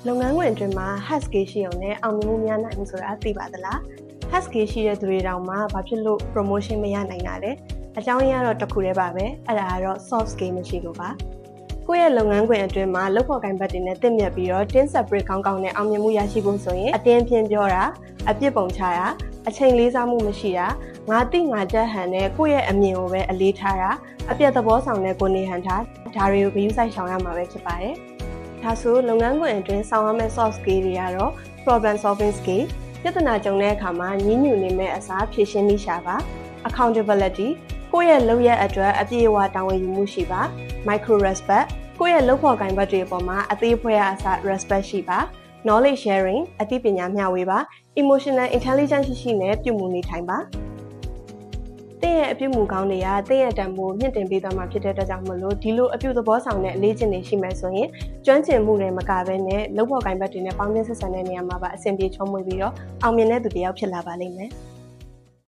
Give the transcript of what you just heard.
လုပ်ငန်းခွင်အတွင်းမှာ hard skill ရှိအောင်နဲ့အောင်မြင်မှုများနိုင်မှုဆိုတာသိပါသလား hard skill ရှိတဲ့သူတွေတောင်မှဘာဖြစ်လို့ promotion မရနိုင်တာလဲအကြောင်းရင်းကတော့တစ်ခုတည်းပါပဲအဲ့ဒါကတော့ soft skill မရှိလို့ပါကိုယ့်ရဲ့လုပ်ငန်းခွင်အတွင်းမှာလုပ်ဖော်ကိုင်ဘက်တွေနဲ့တင့်မြတ်ပြီးတော့ team separate ကောင်းကောင်းနဲ့အောင်မြင်မှုရရှိဖို့ဆိုရင်အတင်းပြင်းပြောတာအပြစ်ပုံချတာအချိန်လေးစားမှုမရှိတာငါတိငါကြက်ဟန်နဲ့ကိုယ့်ရဲ့အမြင်ကိုပဲအလေးထားတာအပြတ်သဘောဆောင်တဲ့ကိုနေဟန်ထားဒါတွေကိုဂရုစိုက်ဆောင်ရမှာပဲဖြစ်ပါတယ်ဒါဆိုလုပ်ငန်းခွင်အတွင်းဆောင်ရမယ့် soft skill တွေကတော့ problem solving skill ပြဿနာကြုံတဲ့အခါမှာညှိညူနေမဲ့အစားဖြေရှင်းနည်းရှာပါ accountability ကိုယ့်ရဲ့လုပ်ရအတွက်အပြည့်အဝတာဝန်ယူမှုရှိပါ micro respect ကိုယ့်ရဲ့လုပ်ဖော်ကိုင်ဘက်တွေအပေါ်မှာအသေးဖွဲအစား respect ရှိပါ knowledge sharing အသိပညာမျှဝေပါ emotional intelligence ရှိနဲ့ပြုမှုနေထိုင်ပါတင့်ရဲ့အပြုမှုကောင်းတွေကတင့်ရဲ့တန်ဖိုးမြင့်တင်ပေးသွားမှာဖြစ်တဲ့အတွက်ကြောင့်မလို့ဒီလိုအပြုသဘောဆောင်တဲ့အလေးကျင့်တွေရှိမယ်ဆိုရင်ကျွမ်းကျင်မှုတွေမကဘဲနဲ့လုပ်ဖော်ကိုင်ဘက်တွေနဲ့ပေါင်းသင်းဆက်ဆံတဲ့နေရာမှာပါအဆင်ပြေချောမွေ့ပြီးတော့အောင်မြင်တဲ့သူတစ်ယောက်ဖြစ်လာပါလိမ့်မယ်